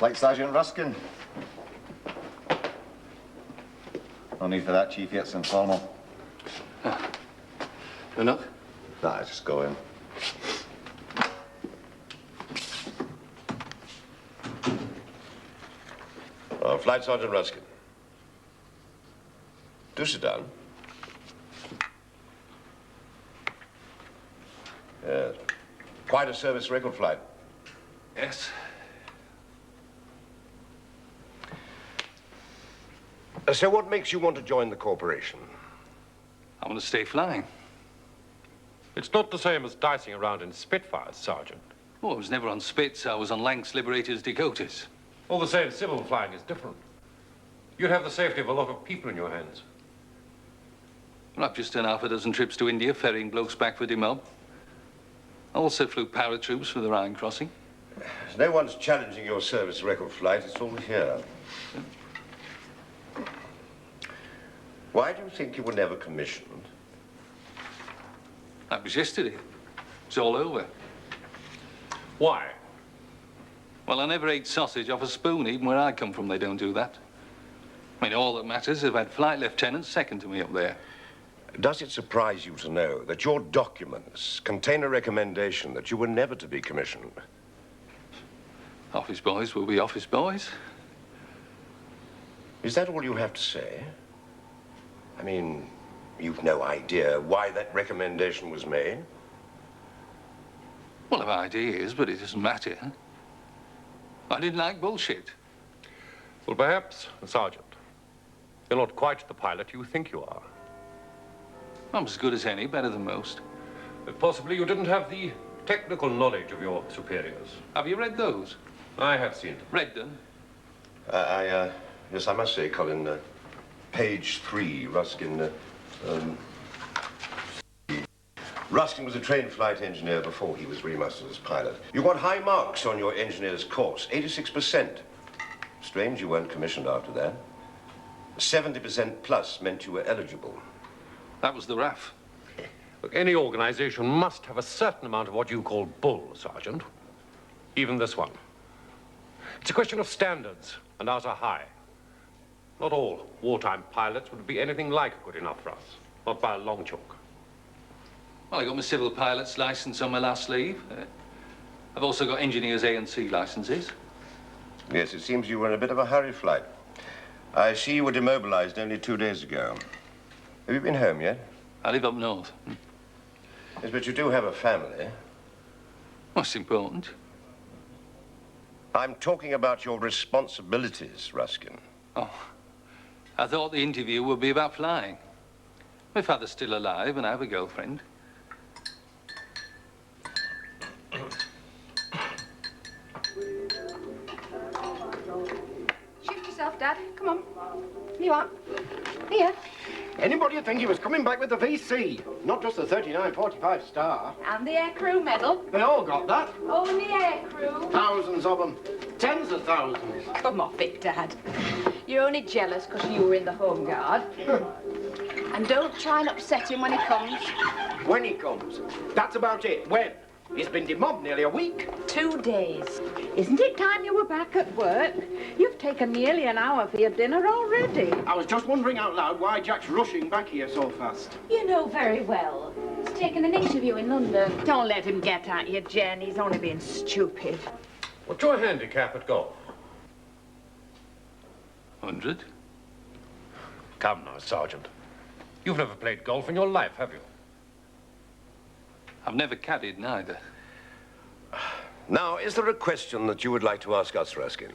Flight Sergeant Ruskin. No need for that, Chief, yet it's informal. You're not? Nah, just go in. Oh, Flight Sergeant Ruskin. Do sit down. Yes. Quite a service record flight. Yes. So what makes you want to join the corporation? I want to stay flying. It's not the same as dicing around in Spitfires, Sergeant. Oh, I was never on Spits. I was on Lanx Liberators Dakotas. All the same, civil flying is different. You'd have the safety of a lot of people in your hands. Well, I've just done half a dozen trips to India, ferrying blokes back for demob. I also flew paratroops for the Rhine crossing. No one's challenging your service record flight. It's all here. Why do you think you were never commissioned? That was yesterday. It's all over. Why? Well, I never ate sausage off a spoon. Even where I come from, they don't do that. I mean, all that matters is I've had flight lieutenants second to me up there. Does it surprise you to know that your documents contain a recommendation that you were never to be commissioned? Office boys will be office boys. Is that all you have to say? I mean, you've no idea why that recommendation was made? Well, I've ideas, but it doesn't matter. I didn't like bullshit. Well, perhaps, Sergeant, you're not quite the pilot you think you are. I'm as good as any, better than most. But possibly you didn't have the technical knowledge of your superiors. Have you read those? I have seen them. Read them? Yes, I must say, Colin, page 3, Ruskin, Ruskin was a trained flight engineer before he was remastered as pilot. You got high marks on your engineer's course, 86%. Strange you weren't commissioned after that. 70% plus meant you were eligible. That was the RAF. Look, any organization must have a certain amount of what you call bull, Sergeant. Even this one. It's a question of standards, and ours are high. Not all wartime pilots would be anything like good enough for us. Not by a long chalk. Well, I got my civil pilot's license on my last leave. I've also got engineers A and C licenses. Yes, it seems you were in a bit of a hurry, Flight. I see you were demobilized only 2 days ago. Have you been home yet? I live up north. Yes, but you do have a family. What's important? I'm talking about your responsibilities, Ruskin. Oh, I thought the interview would be about flying. My father's still alive and I have a girlfriend. Shift yourself, Dad. Come on. You are. Here. Anybody would think he was coming back with the VC, not just the 3945 star. And the aircrew medal. They all got that. Only aircrew. Thousands of them. Tens of thousands. Come off it, Dad. You're only jealous because you were in the Home Guard. And don't try and upset him when he comes. When he comes. That's about it. When? He's been demobbed nearly a week. 2 days. Isn't it time you were back at work? You've taken nearly an hour for your dinner already. I was just wondering out loud why Jack's rushing back here so fast. You know very well. He's taken an interview in London. Don't let him get at you, Jen. He's only being stupid. What's your handicap at golf? 100. Come now, Sergeant. You've never played golf in your life, have you? I've never caddied neither. Now, is there a question that you would like to ask us, Ruskin?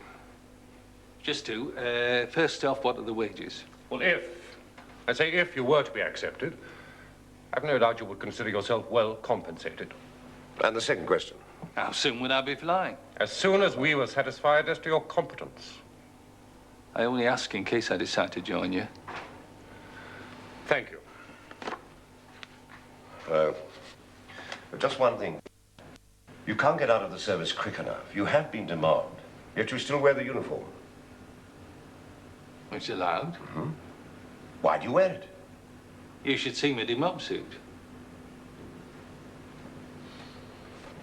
Just to, first off, what are the wages? Well, if you were to be accepted, I've no doubt you would consider yourself well compensated. And the second question? How soon would I be flying? As soon as we were satisfied as to your competence. I only ask in case I decide to join you. Thank you. Just one thing. You can't get out of the service quick enough. You have been demobbed, yet you still wear the uniform. It's allowed. Mm-hmm. Why do you wear it? You should see my demob suit.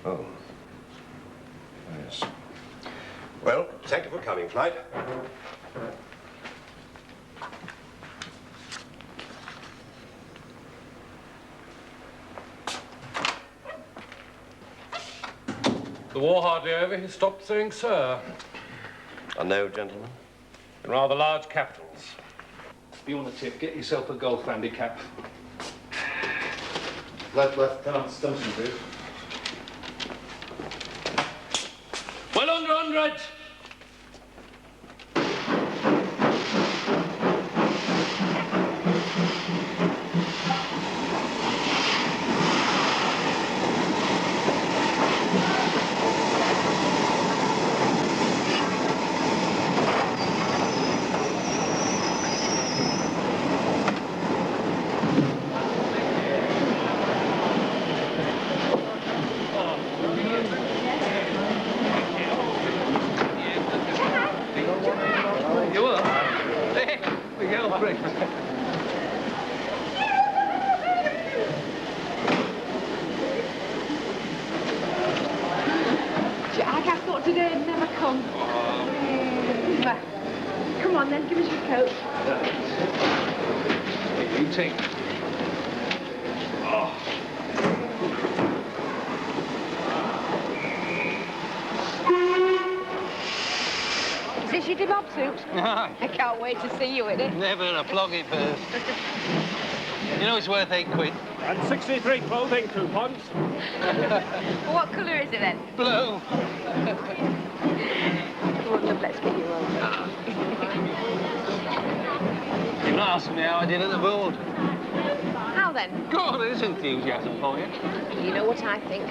Oh. Yes. Well, thank you for coming, Flight. The war hardly over, he stopped saying sir. I know, gentlemen. In rather large capitals. If you want a tip, get yourself a golf handicap. Lieutenant Stimson, please. Well, under 100. You are? Hey, we go, Prince. Jack, I thought today would never come. Come on then, give us your coat. You take. Is this your mob suit? I can't wait to see you in it. Never a floggy first. You know it's worth £8. And 63 clothing coupons. What colour is it then? Blue. Come on, love, let's get you on. You're not asking me how I did at the board. How then? God, there's enthusiasm for you. You know what I think.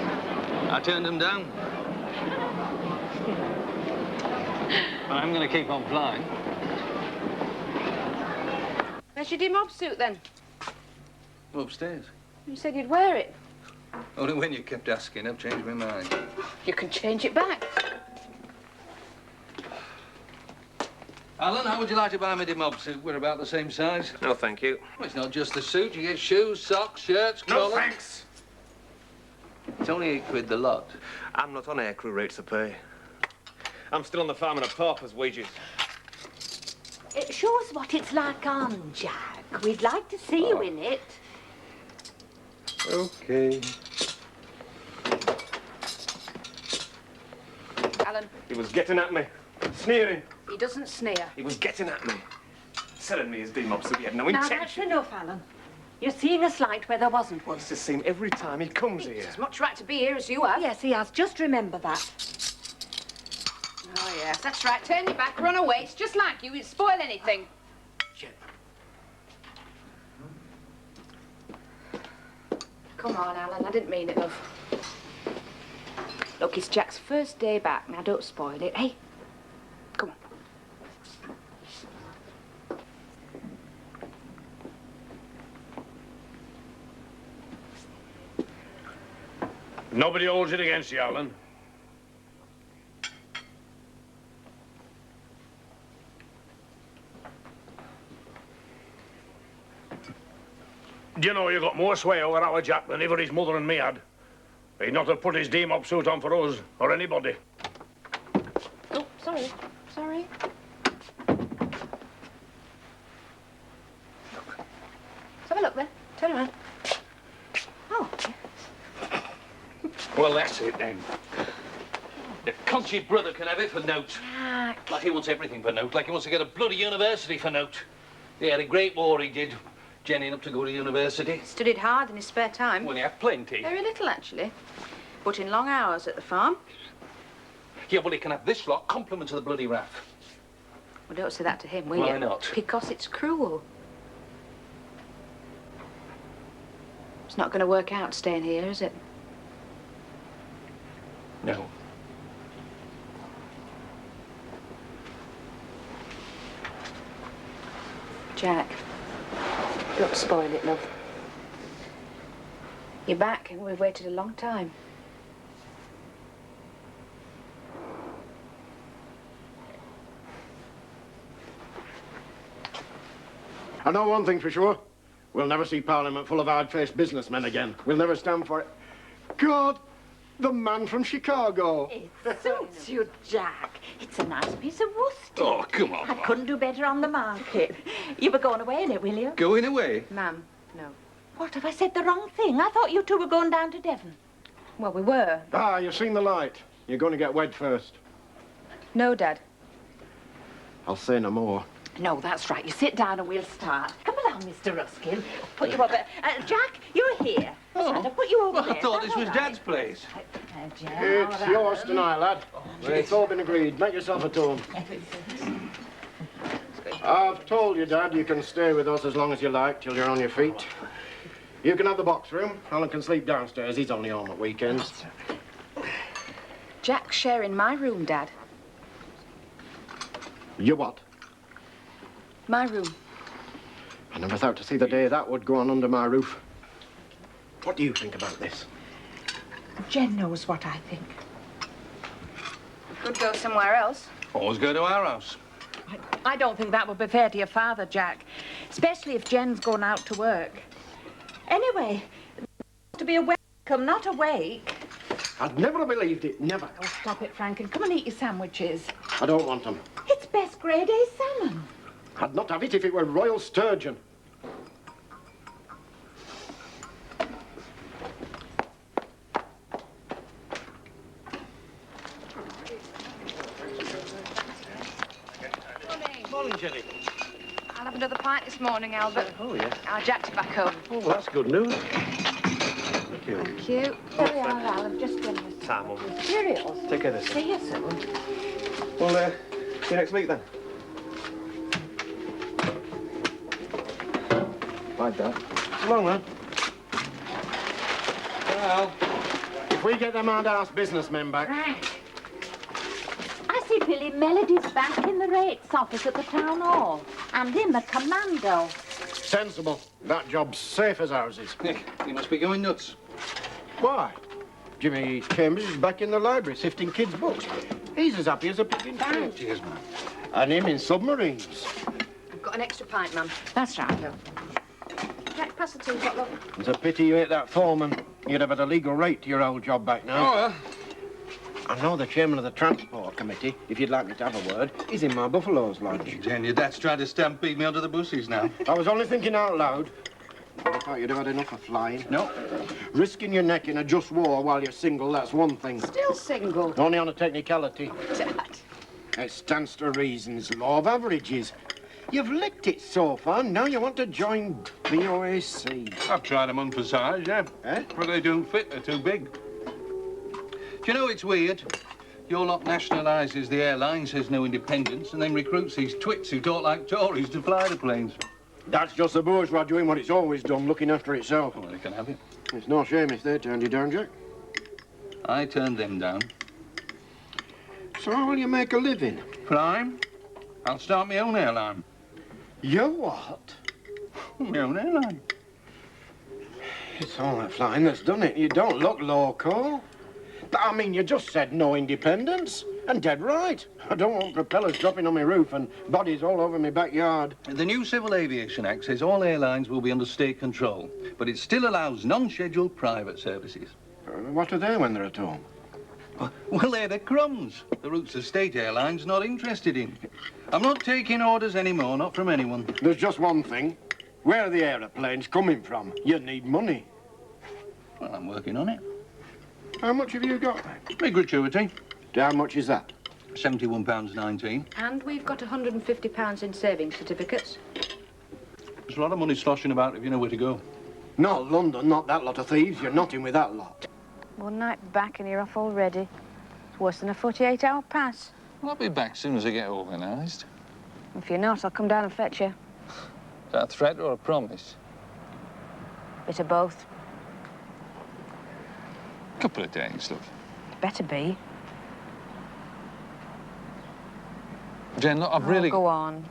I turned them down. But I'm going to keep on flying. Where's your mob suit then? Upstairs. You said you'd wear it. Only when you kept asking, I've changed my mind. You can change it back. Alan, how would you like to buy me the mob suit? We're about the same size. No, thank you. Well, it's not just the suit. You get shoes, socks, shirts, collars. Thanks. It's only £8 the lot. I'm not on aircrew rates of pay. I'm still on the farm on a pauper's wages. Show us what it's like on, Jack. We'd like to see you in it. Okay. Alan, He was getting at me, sneering. he doesn't sneer. He was getting at me, selling me his D-mob so he had no Now, that's intention. enough, Alan. You're seeing a slight where there wasn't one. It's the same every time he comes here. He's as much right to be here as you have. Yes, he has. Just remember that. Oh, yes, that's right. Turn your back, run away. It's just like you. It'd spoil anything. Come on, Alan. I didn't mean it, love. Look, it's Jack's first day back. Now, don't spoil it. Hey, come on. Nobody holds it against you, Alan. Do you know you got more sway over our Jack than ever his mother and me had? He'd not have put his D-mob suit on for us, or anybody. Oh, sorry. Sorry. Let's have a look then. Turn around. Oh, Well, that's it then. The conceit brother can have it for note. Jack. Like he wants everything for note. Like he wants to get a bloody university for note. He had a great war, he did. Jennying up to go to university. Studied hard in his spare time. Well, he had plenty. Very little, actually. Put in long hours at the farm. Yeah, well, he can have this lot compliment to the bloody RAF. Well, don't say that to him, will you? Why not? Because it's cruel. It's not going to work out staying here, is it? No. Jack, don't spoil it, love. You're back, and we've waited a long time. I know one thing for sure. We'll never see Parliament full of hard-faced businessmen again. We'll never stand for it. God, The man from Chicago. It suits you, Jack. It's a nice piece of worsted. Oh, come on, I Mum. couldn't do better on the market. You were going away in it, will you? Going away? Ma'am, no. What, have I said the wrong thing? I thought you two were going down to Devon. Well, we were. Ah, you've seen the light. You're going to get wed first. No, Dad. I'll say no more. No, that's right. You sit down and we'll start. Come along, Mr. Ruskin. Put you over. Jack, you're here. That's right, I'll put you over Well, there. I thought That's this was all right. Dad's place. Jack, It's all right. yours tonight, lad. It's all been agreed. Make yourself at home. I've told you, Dad, you can stay with us as long as you like till you're on your feet. You can have the box room. Alan can sleep downstairs. He's only home at weekends. Jack's sharing my room, Dad. You what? My room. I never thought to see the day that would go on under my roof. What do you think about this? Jen knows what I think. We could go somewhere else. Always go to our house. I don't think that would be fair to your father, Jack. Especially if Jen's going out to work. Anyway, to be a welcome, not a wake. I'd never have believed it. Never. Oh, stop it, Frank, and come and eat your sandwiches. I don't want them. It's best grade A salmon. I'd not have it if it were royal sturgeon. Morning, Jenny. I'll have another pint this morning, Albert. Oh, yeah. Our Jack tobacco. Oh, well, that's good news. Thank you. Thank you. There we are, Al. I've just given you Time, Mum. cereals. Take care of this. See you soon. Well, see you next week then. Bye, Dad. So long, man. Well, If we get them hard-ass businessmen back, Frank. I see Billy Melody's back in the rates office at the town hall. And in the commando. sensible. That job's safe as houses. Nick, you must be going nuts. Why? Jimmy Chambers is back in the library sifting kids' books. He's as happy as a pig in shit. Cheers, man. And him in submarines. I've got an extra pint, Mum. That's right. Jack, pass the teapot, love. It's a pity you hit that foreman. You'd have had a legal right to your old job back now. Oh, well. I know the chairman of the Transport Committee, if you'd like me to have a word. He's in my Buffalo's lodge. Jen, your dad's trying to stampede me under the buses now. I was only thinking out loud. I thought you'd have had enough of flying. No. Risking your neck in a just war while you're single, that's one thing. Still single. Only on a technicality. Dad. It stands to reasons, law of averages. You've licked it so far, now you want to join BOAC. I've tried them on for size, yeah. Eh? But they don't fit, they're too big. Do you know it's weird? Your lot nationalises the airline, says no independence, and then recruits these twits who talk like Tories to fly the planes. That's just the bourgeois doing what it's always done, looking after itself. Well, they can have it. It's no shame if they turned you down, Jack. I turned them down. So how will you make a living? Prime, I'll start my own airline. You what? My own airline. It's all that flying that's done it. You don't look local. I mean, you just said no independence. And dead right. I don't want propellers dropping on my roof and bodies all over my backyard. The new Civil Aviation Act says all airlines will be under state control, but it still allows non-scheduled private services. What are they when they're at home? Well, they're the crumbs. The routes the state airline's not interested in. I'm not taking orders anymore, not from anyone. There's just one thing. Where are the aeroplanes coming from? You need money. Well, I'm working on it. How much have you got? My gratuity, How much is that? £71.19. And we've got £150 in savings certificates. There's a lot of money sloshing about if you know where to go. Not London, not that lot of thieves. You're not in with that lot. One night back and you're off already. It's worse than a 48-hour pass. I'll be back soon as I get organised. If you're not, I'll come down and fetch you. Is that a threat or a promise? Bit of both. Couple of days, love. Better be. Jen, look, I've really... Go on.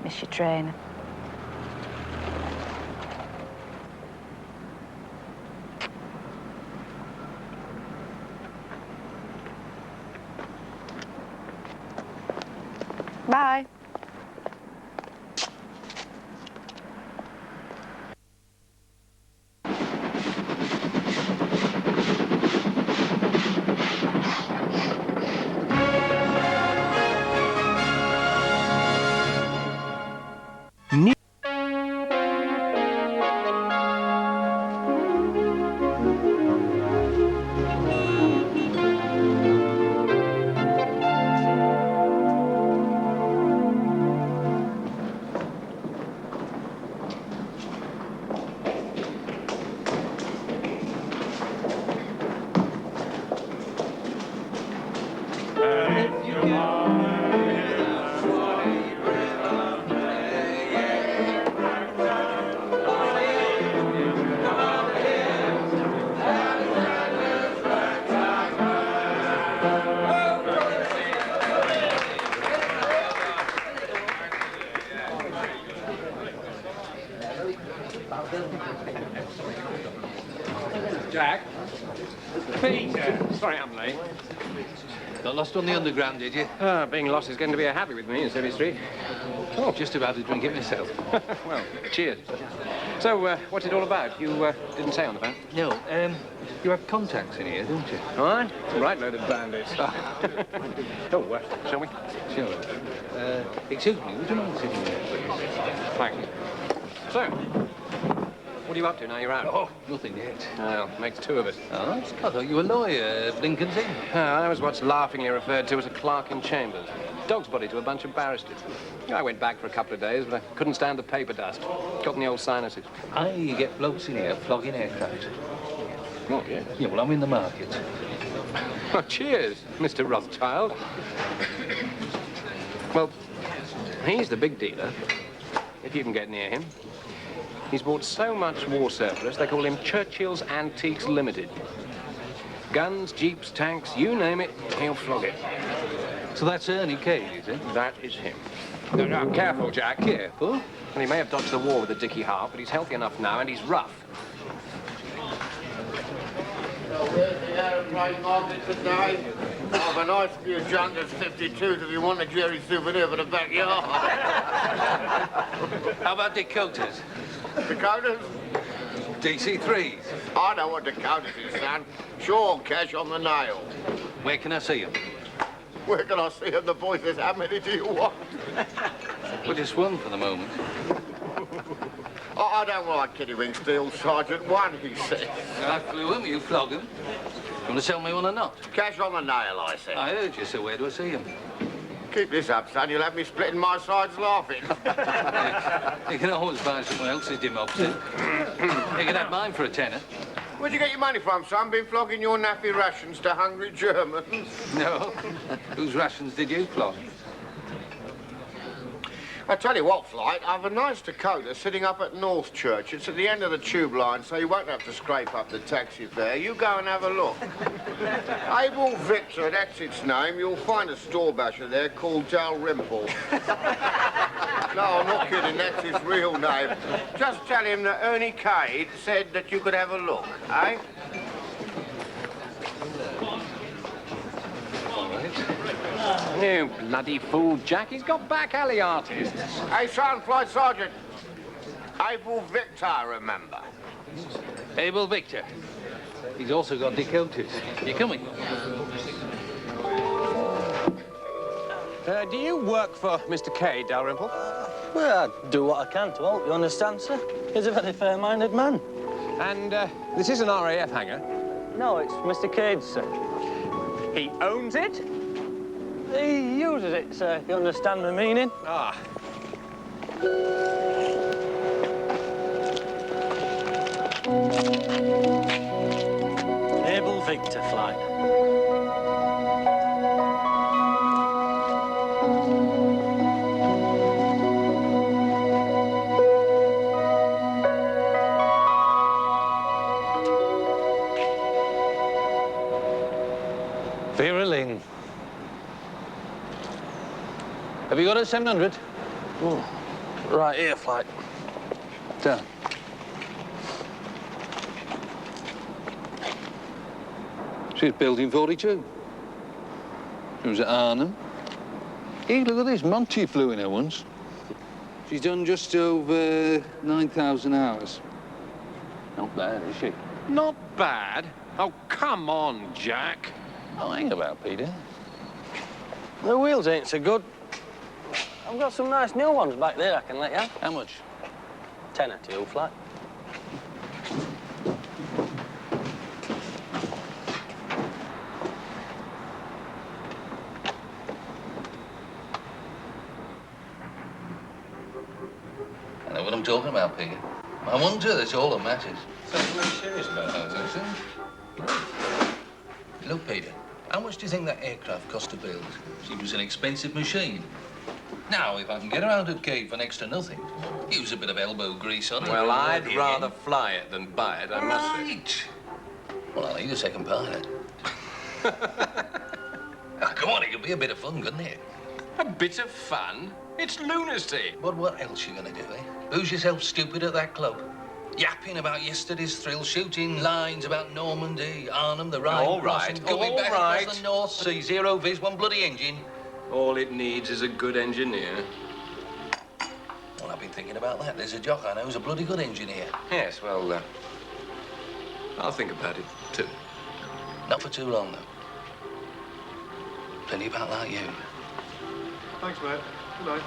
Miss your train. Bye. Peter! Sorry I'm late. Got lost on the underground, did you? Being lost is going to be a habit with me in Civvy Street. Oh, just about to drink it myself. Well, cheers. So, what's it all about? You didn't say on the phone. No, you have contacts in here, don't you? All right. It's a right load of bandits. Oh, shall we? Sure. Excuse me, would you mind sitting there, please? Thank you. So, what are you up to now you're out? Oh, nothing yet. Well, makes two of us. Oh, I thought you were a lawyer, Lincoln's Inn. I was what's laughingly referred to as a clerk in chambers. Dog's body to a bunch of barristers. I went back for a couple of days, but I couldn't stand the paper dust. Got in the old sinuses. I get blokes in here flogging aircraft. Oh, yeah. Yeah, well, I'm in the market. Oh, cheers, Mr. Rothschild. Well, he's the big dealer, if you can get near him. He's bought so much war surplus, they call him Churchill's Antiques Limited. Guns, jeeps, tanks, you name it, he'll flog it. So that's Ernie Cade, is it? That is him. No, careful, Jack. Careful. Well, he may have dodged the war with the Dickie Harp, but he's healthy enough now, and he's rough. Where's the airplane market today? I've a nice few junkers 52s if you want a Jerry souvenir for the backyard. How about Dakotas? Dakotas? DC-3s? I know what Dakotas is, son. Sure, cash on the nail. Where can I see them? Where can I see them? The boy says, how many do you want? Well, just one for the moment. I don't like Kiddywink steel, Sergeant. One, he says. I flew him, you flog him. You want to sell me one or not? Cash on the nail, I said. I heard you, so where do I see him? Keep this up, son. You'll have me splitting my sides laughing. You can always buy someone else's democracy. You can have mine for a tenner. Where'd you get your money from, son? Been flogging your nappy rations to hungry Germans? No. Whose rations did you flog? I tell you what, Flight, I've a nice Dakota sitting up at North Church. It's at the end of the tube line, so you won't have to scrape up the taxi fare. You go and have a look. Abel Victor, that's its name. You'll find a store basher there called Dalrymple. No, I'm not kidding. That's his real name. Just tell him that Ernie Cade said that you could have a look, eh? You bloody fool, Jack. He's got back alley artists. Hey, son, Flight Sergeant. Abel Victor, remember? Abel Victor. He's also got Dakotas. You coming? Do you work for Mr. Cade, Dalrymple? Well, I do what I can to help, you understand, sir? He's a very fair-minded man. And this is an RAF hangar? No, it's Mr. Cade, sir. He owns it? He uses it, sir, if you understand the meaning. Ah. Abel Victor flight. Vera Lynn. Have you got a 700? Oh, right here, flight. Down. She's built in 42. She was at Arnhem. Hey, look at this. Monty flew in her once. She's done just over 9,000 hours. Not bad, is she? Not bad? Oh, come on, Jack. Oh, hang about, Peter. The wheels ain't so good. I've got some nice new ones back there I can let you have. How much? Tenner to you, flight. I know what I'm talking about, Peter. I wonder, that's all that matters. Something very serious about that, Look, Peter, how much do you think that aircraft cost to build? She was an expensive machine. Now, if I can get her out of Cape for next to nothing, use a bit of elbow grease on her. Well, I'd rather fly it than buy it, I must say. Right. Well, I'll need a second pilot. Come on, it could be a bit of fun, couldn't it? A bit of fun? It's lunacy. But what else you gonna do, eh? Lose yourself stupid at that club? Yapping about yesterday's thrill, shooting lines about Normandy, Arnhem, the Rhine. All right, crossing, going all back right. across the North Sea, zero viz, one bloody engine. All it needs is a good engineer. Well, I've been thinking about that. There's a jock I know who's a bloody good engineer. Yes, well, I'll think about it, too. Not for too long, though. Plenty about like you. Thanks, mate. Good night.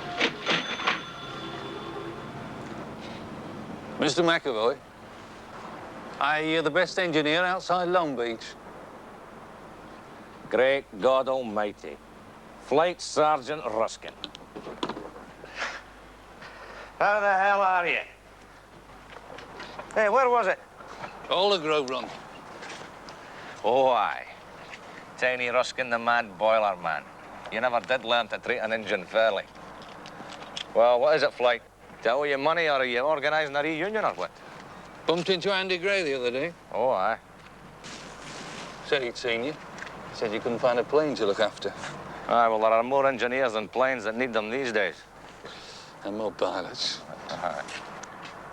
Mr. McAvoy, are you the best engineer outside Long Beach? Great God Almighty. Flight Sergeant Ruskin. How the hell are you? Hey, where was it? All the Grove Run. Oh, aye. Tiny Ruskin, the mad boiler man. You never did learn to treat an engine fairly. Well, what is it, Flight? To owe you money, or are you organising a reunion, or what? Bumped into Andy Gray the other day. Oh, aye. Said he'd seen you. Said you couldn't find a plane to look after. Aye, well, there are more engineers than planes that need them these days. And more pilots.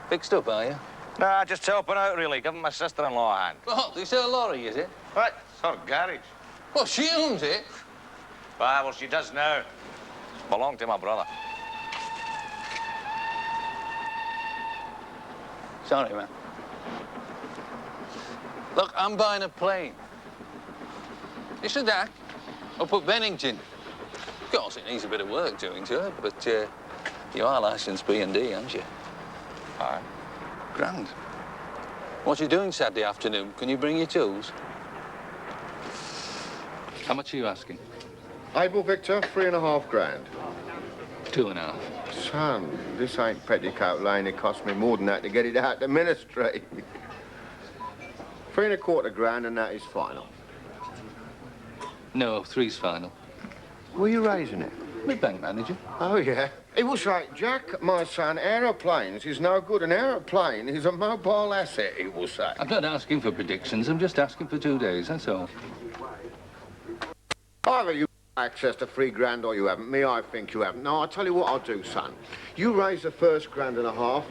Fixed up, are you? Nah, just helping out, really. Giving my sister-in-law a hand. Oh, they sell a lorry, is it? What? It's her garage. Well, she owns it. Aye, well, she does now. Belonged to my brother. Sorry, man. Look, I'm buying a plane. It's a DAC up at Bennington. Of course, it needs a bit of work doing to it, but you are licensed B&D, aren't you? Aye. Grand. What you doing Saturday afternoon? Can you bring your tools? How much are you asking? Able Victor, 3.5 grand. 2.5. Son, this ain't Petticoat Lane. It cost me more than that to get it out the ministry. 3.25 grand, and that is final. No, 3's final. Were you raising it? My bank manager. Oh, yeah. He will say, Jack, my son, aeroplanes is no good. An aeroplane is a mobile asset, he will say. I'm not asking for predictions. I'm just asking for 2 days, that's all. Either you access to 3 grand or you haven't. Me, I think you haven't. No, I'll tell you what I'll do, son. You raise the first 1.5 grand,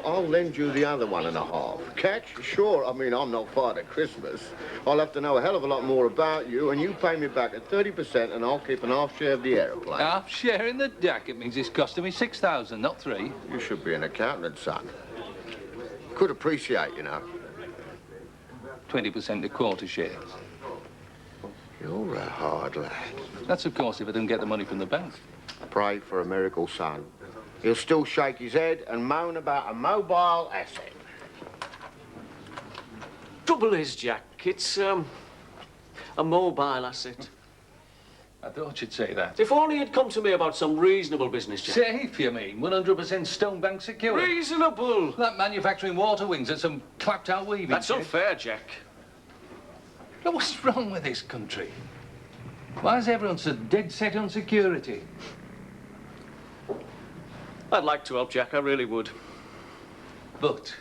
I'll lend you the other 1.5. Catch? Sure, I mean, I'm not Father Christmas. I'll have to know a hell of a lot more about you, and you pay me back at 30%, and I'll keep an half share of the aeroplane. Half share in the DAC? It means it's costing me 6,000, not 3. You should be an accountant, son. Could appreciate, you know. 20% a quarter share. You're a hard lad. That's, of course, if I don't get the money from the bank. Pray for a miracle, son. He'll still shake his head and moan about a mobile asset. Trouble is, Jack, it's a mobile asset. I thought you'd say that. If only you'd come to me about some reasonable business, Jack. Safe, you mean? 100% stone bank secure. Reasonable! That manufacturing water wings at some clapped-out weaving. That's shit. unfair, Jack. Now, what's wrong with this country? Why is everyone so dead set on security? I'd like to help, Jack, I really would. But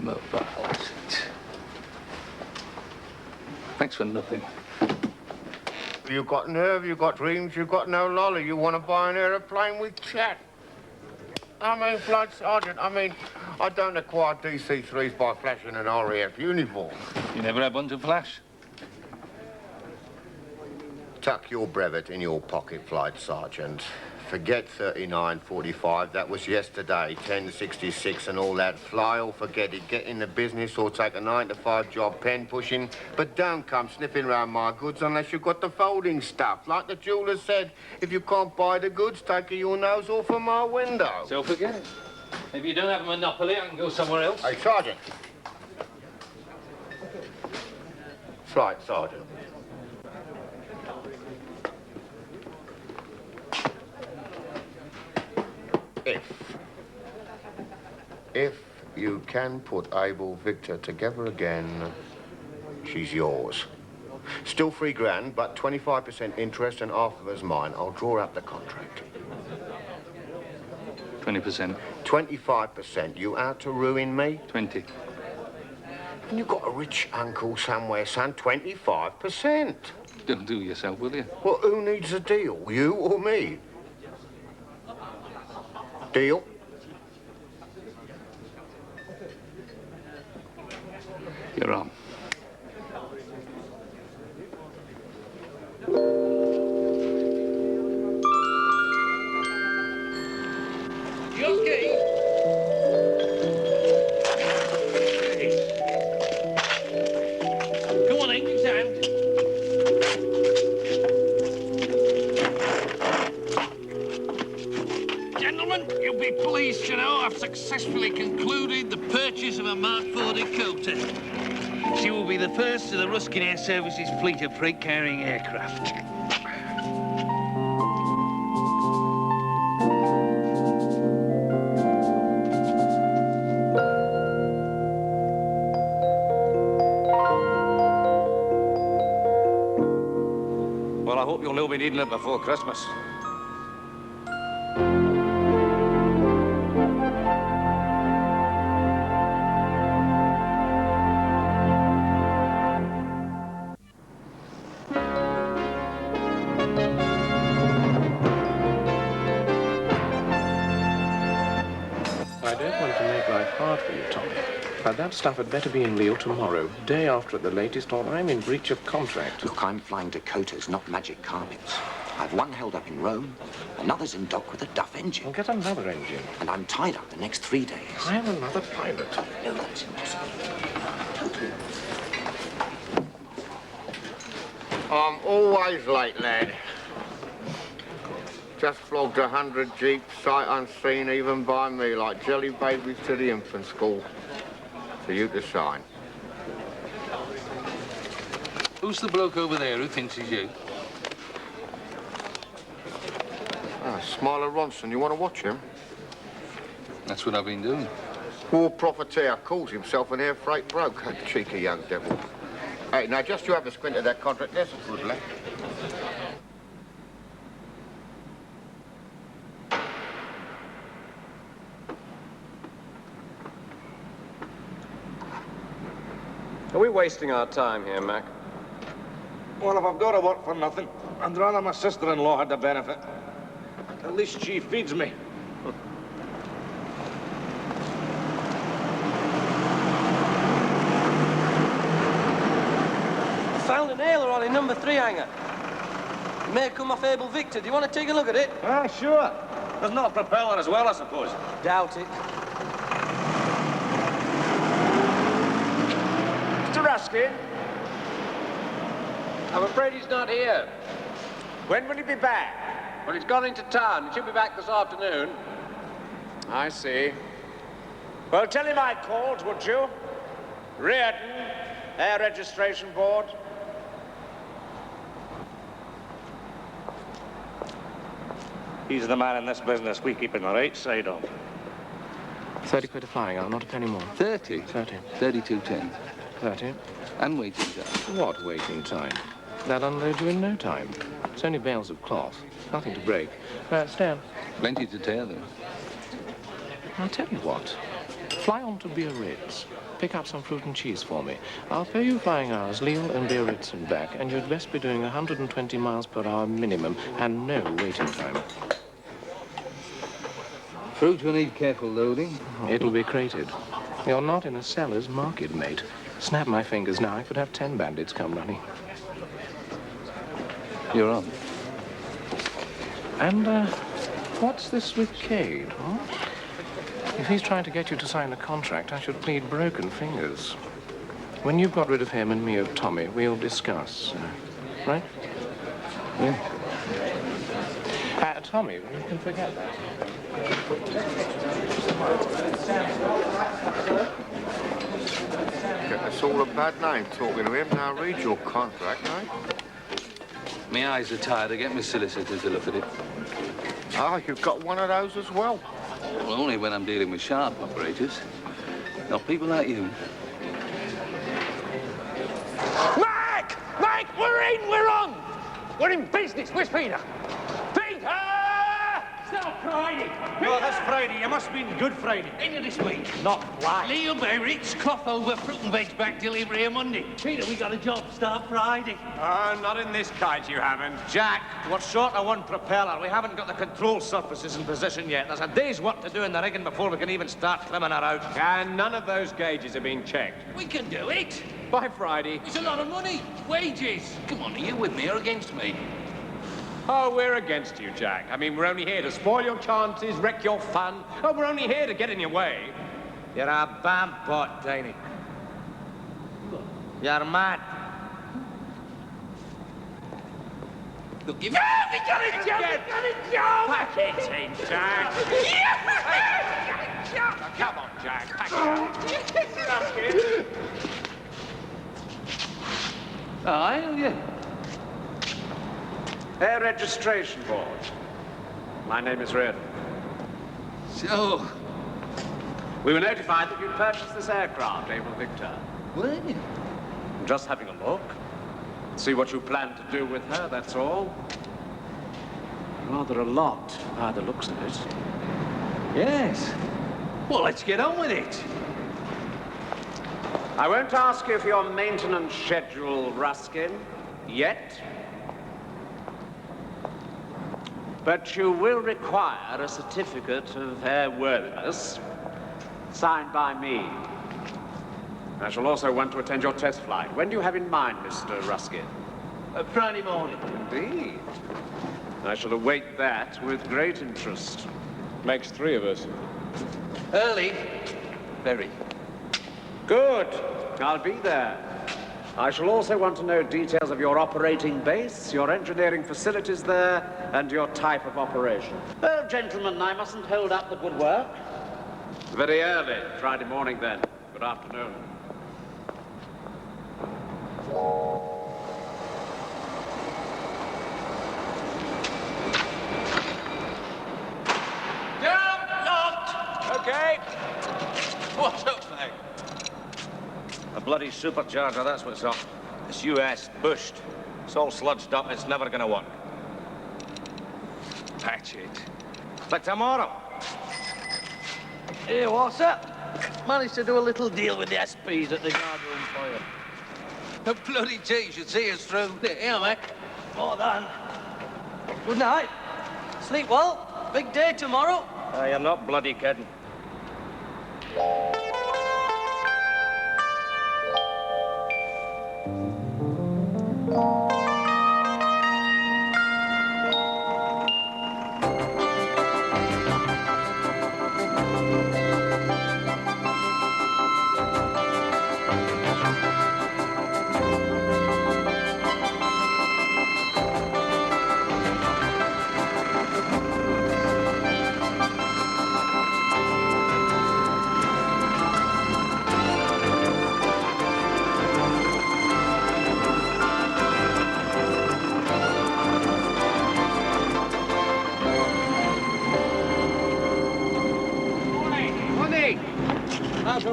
mobile asset. Thanks for nothing. You've got nerve, you've got dreams, you've got no lolly. You want to buy an aeroplane with chat. I mean, Flight Sergeant, I don't acquire DC-3s by flashing an RAF uniform. You never had one to flash? Tuck your brevet in your pocket, Flight Sergeant. Forget 3945, that was yesterday, 1066 and all that. Fly or forget it, get in the business or take a 9-to-5 job, pen pushing. But don't come sniffing around my goods unless you've got the folding stuff. Like the jeweller said, if you can't buy the goods, take your nose off of my window. So forget it. If you don't have a monopoly, I can go somewhere else. Hey, Sergeant. Flight Sergeant. If you can put Able Victor together again, she's yours. Still 3 grand, but 25% interest and half of her's mine. I'll draw up the contract. 20%. 25%. You out to ruin me? 20. And you've got a rich uncle somewhere, son. 25%. Don't do yourself, will you? Well, who needs a deal? You or me? Deal? You're on. Come on, in, it's out. Gentlemen, you'll be pleased to know I've successfully concluded the purchase of a Mark IV Dakota. She will be the first of the Ruskin Air Services fleet of freight-carrying aircraft. Well, I hope you'll all be needing it before Christmas. I don't want to make life hard for you, Tommy, but that stuff had better be in Lille tomorrow, day after at the latest, or I'm in breach of contract. Look, I'm flying Dakotas, not magic carpets. I've one held up in Rome, another's in dock with a Duff engine. Well, get another engine. And I'm tied up the next 3 days. I am another pilot. No, that's impossible. I'm always late, lad. Just flogged 100 jeeps, sight unseen even by me, like jelly babies to the infant school. For you to sign. Who's the bloke over there who thinks he's you? Ah, Smiler Ronson, you want to watch him? That's what I've been doing. War profiteer, calls himself an air freight broker, cheeky young devil. Hey, now just you have a squint at that contract, there's a good lad. Are we wasting our time here, Mac? Well, if I've got to work for nothing, I'd rather my sister-in-law had the benefit. At least she feeds me. Found an ailer on a number 3 hangar. It may have come off Able Victor. Do you want to take a look at it? Ah, sure. There's not a propeller as well, I suppose. Doubt it. Mr. Ruskin? I'm afraid he's not here. When will he be back? Well, he's gone into town. He should be back this afternoon. I see. Well, tell him I called, would you? Reardon, Air Registration Board. He's the man in this business we keep in the right side of. 30 quid a flying hour, not a penny more. 30? 30. 32.10. 30. And waiting time. What waiting time? That unloads you in no time. It's only bales of cloth. Nothing to break. Stan. Plenty to tear, though. I'll tell you what. Fly on to Biarritz. Pick up some fruit and cheese for me. I'll pay you flying hours, Lille and Biarritz and back, and you'd best be doing 120 miles per hour minimum and no waiting time. Fruit will need careful loading. It'll be crated. You're not in a seller's market, mate. Snap my fingers now, I could have 10 bandits come running. You're on. And, what's this with Cade, huh? If he's trying to get you to sign a contract, I should plead broken fingers. When you've got rid of him and me of Tommy, we'll discuss, right? Yeah. Tommy, you can forget that. Get us all a bad name talking to him. Now read your contract, mate. My eyes are tired. I get my solicitor to look at it. Ah, you've got one of those as well. Well, only when I'm dealing with sharp operators. Not people like you. Mike! Mike, we're in, we're on! We're in business. Where's Peter? Peter! Stop! Friday. No, that's Friday. You must mean Good Friday. End of this week. Not why. Leo Berwick's cloth over fruit and veg back delivery here Monday. Peter, we got a job start Friday. Not in this kite, you haven't. Jack, we're short of one propeller. We haven't got the control surfaces in position yet. There's a day's work to do in the rigging before we can even start trimming her out. And none of those gauges have been checked. We can do it. By Friday. It's a lot of money. Wages. Come on, are you with me or against me? Oh, we're against you, Jack. I mean, we're only here to spoil your chances, wreck your fun. Oh, we're only here to get in your way. You're a bambot, Tiny. You're mad. Look, we got a job! We got a job! Pack it in, Jack. Now, come on, Jack. Pack it up. Aye, yeah. Air Registration Board. My name is Red. So, We were notified that you'd purchased this aircraft, Able Victor. well, I'm just having a look. See what you plan to do with her, that's all. Rather a lot, by the looks of it. yes. Well, let's get on with it. I won't ask you for your maintenance schedule, Ruskin, yet. But you will require a certificate of airworthiness signed by me. I shall also want to attend your test flight. When do you have in mind, Mr. Ruskin? Friday morning. Indeed. I shall await that with great interest. Makes three of us. Early. Very. Good. I'll be there. I shall also want to know details of your operating base, your engineering facilities there, and your type of operation. Well, gentlemen, I mustn't hold up the good work. Very early. Friday morning, then. Good afternoon. Down, locked. Okay. What's up, mate? A bloody supercharger, that's what's up. It's US, bushed. It's all sludged up, it's never gonna work. Patch it. But tomorrow. Hey, what's up? Managed to do a little deal with the SPs at the guardroom for you. The bloody tea should see us through. Here, mate. Well done. Good night. Sleep well. Big day tomorrow. You're not bloody kidding.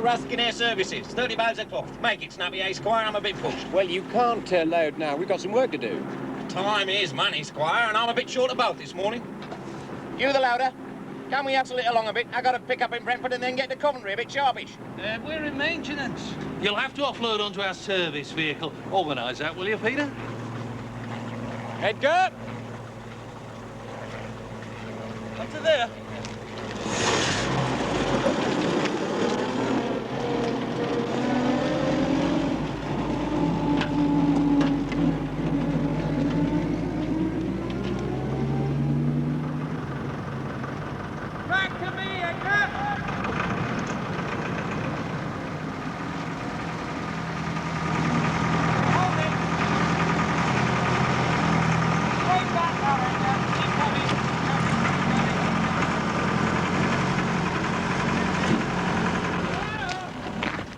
Ruskin Air Services, 30 miles a clock. Make it, Snappy A, Squire, I'm a bit pushed. Well, you can't load now. We've got some work to do. Time is money, Squire, and I'm a bit short of both this morning. You the louder. Can we hustle it along a bit? I got to pick up in Brentford and then get to Coventry a bit sharpish. We're in maintenance. You'll have to offload onto our service vehicle. Organise that, will you, Peter? Edgar! Up to there.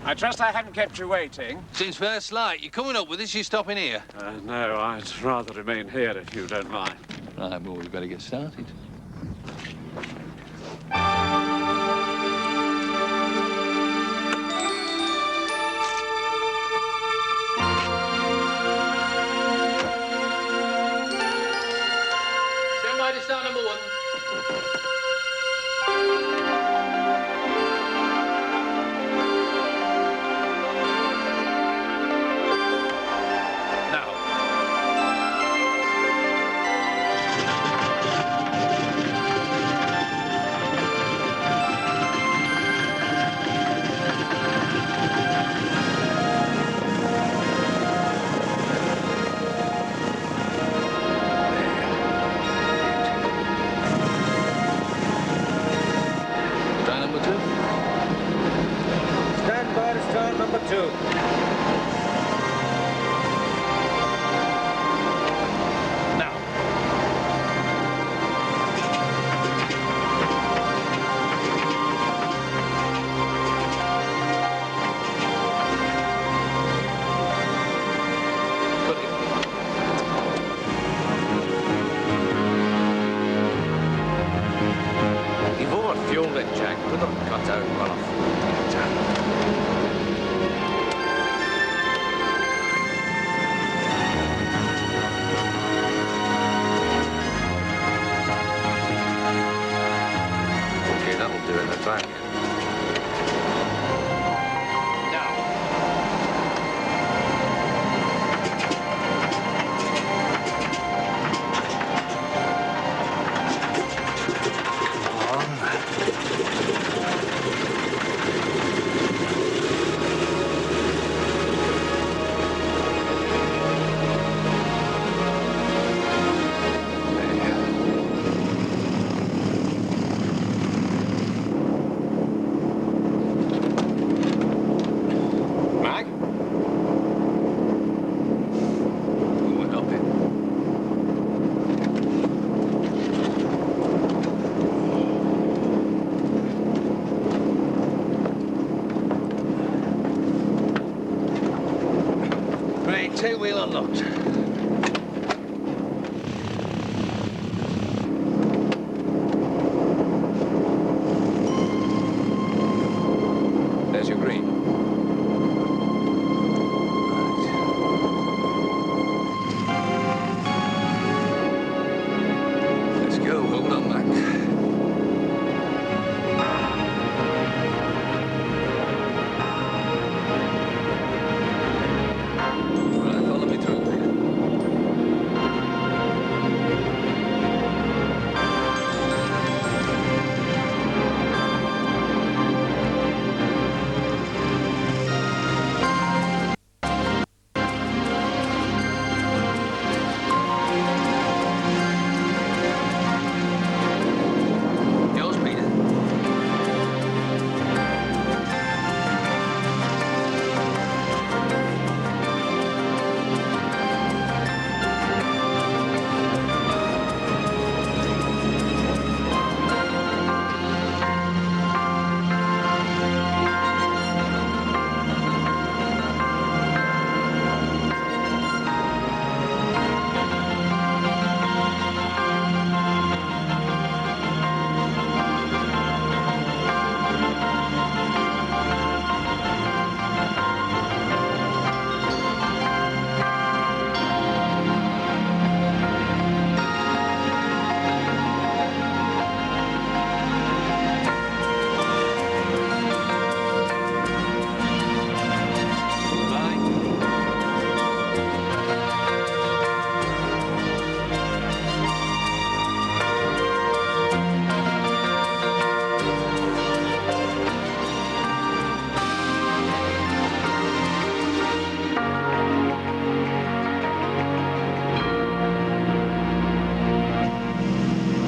I trust I haven't kept you waiting. Since first light, you're coming up with us, you're stopping here. No, I'd rather remain here if you don't mind. Right, well, we better get started. Stand by to start number one. Try number 2. Stand by to start number 2. You've overfueled it, Jack. Put them cut out runoff. Okay, that'll do it. Now try again. Mac? What up it? Right, tailwheel unlocked. There's your green. Let's go. Hold on, Mac. Right, follow me through. Yours, Peter.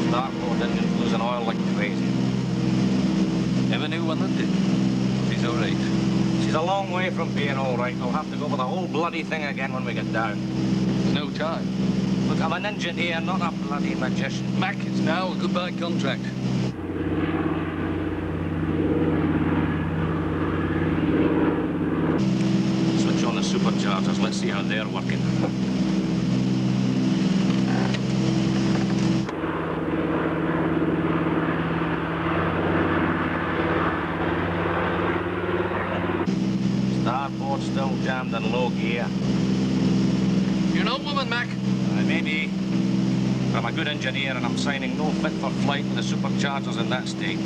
Starboard engine's losing oil like crazy. Never knew one that did. She's all right. She's a long way from being all right. I'll have to go over the whole bloody thing again when we get down. No time. Look, I'm an engineer, not a bloody magician. Mac, it's now a goodbye contract. Switch on the superchargers. Let's see how they're working. Starboard still jammed in low gear. You're an old woman, Mac. Maybe. I'm a good engineer and I'm signing no fit for flight with the superchargers in that state.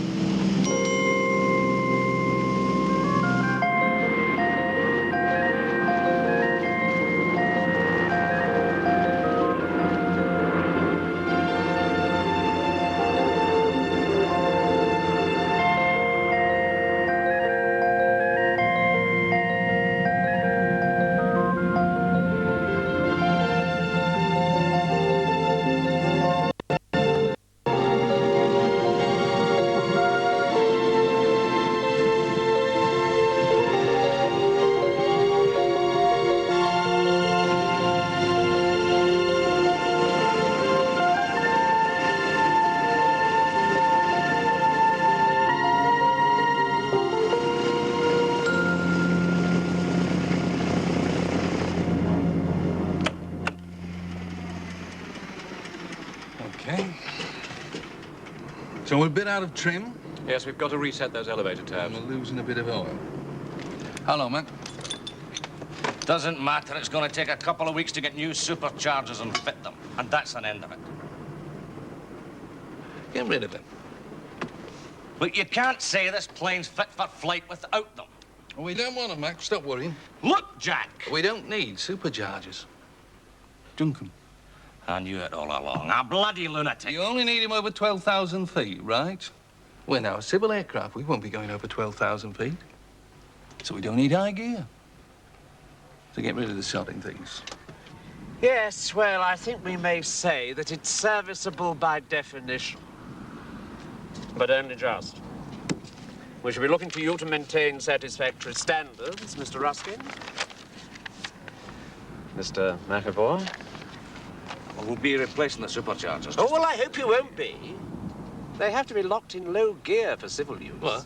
Okay. So we're a bit out of trim. Yes, we've got to reset those elevator tabs. And we're losing a bit of oil. Hello, man. Doesn't matter. It's going to take a couple of weeks to get new superchargers and fit them. And that's an end of it. Get rid of it. But you can't say this plane's fit for flight without them. Well, we don't want them, Mac. Stop worrying. Look, Jack! We don't need superchargers. Duncan. I knew it all along. A bloody lunatic. You only need him over 12,000 feet, right? We're now a civil aircraft. We won't be going over 12,000 feet. So we don't need high gear. So get rid of the sodding things. Yes, well, I think we may say that it's serviceable by definition. But only just. We shall be looking to you to maintain satisfactory standards, Mr. Ruskin. Mr. McAvoy? We'll be replacing the superchargers. Oh, well, I hope you won't be. They have to be locked in low gear for civil use. What?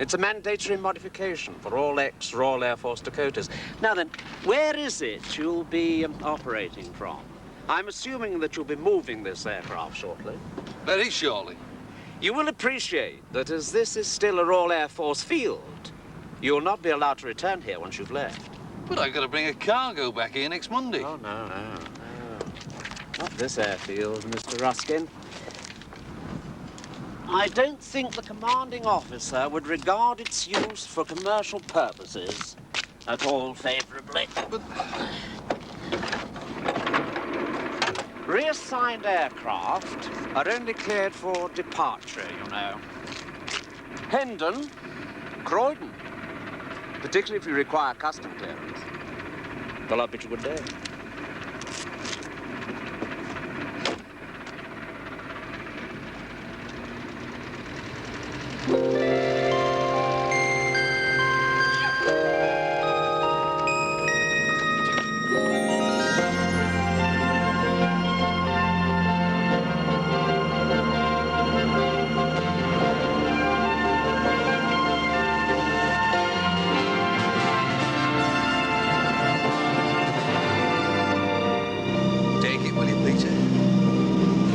It's a mandatory modification for all ex-Royal Air Force Dakotas. Now then, where is it you'll be operating from? I'm assuming that you'll be moving this aircraft shortly. Very shortly. You will appreciate that as this is still a Royal Air Force field, you'll not be allowed to return here once you've left. But I've got to bring a cargo back here next Monday. Oh, no. Not this airfield, Mr. Ruskin. I don't think the commanding officer would regard its use for commercial purposes at all favorably. But reassigned aircraft are only cleared for departure, you know. Hendon, Croydon, particularly if you require custom clearance. Well, I bet you would dare.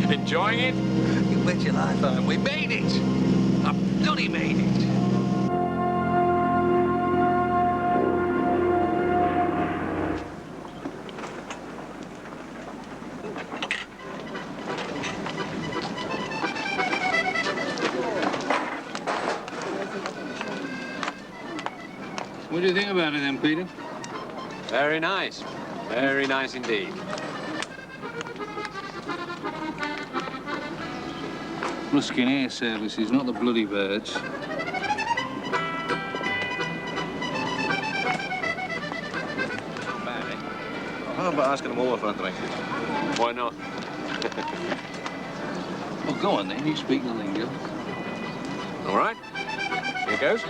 Enjoying it? You bet your life I am. We made it. I bloody made it. What do you think about it then, Peter? Very nice. Very nice indeed. Ruskin Air Services, not the bloody birds. How about asking them over for a drink? Why not? Well, go on then, you speak the lingo. All right. Here goes.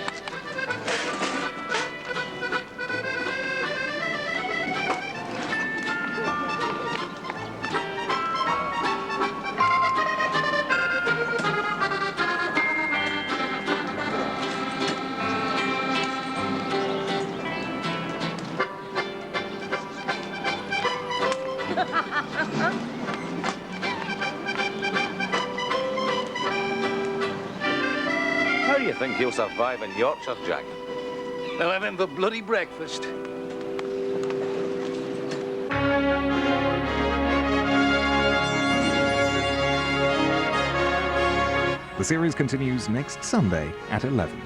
How do you think he'll survive in Yorkshire, Jack? They'll have him for bloody breakfast. The series continues next Sunday at 11.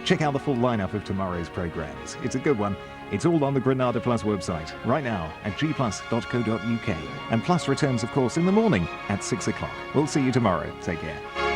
Check out the full lineup of tomorrow's programmes. It's a good one. It's all on the Granada Plus website right now at gplus.co.uk. And Plus returns, of course, in the morning at 6 o'clock. We'll see you tomorrow. Take care.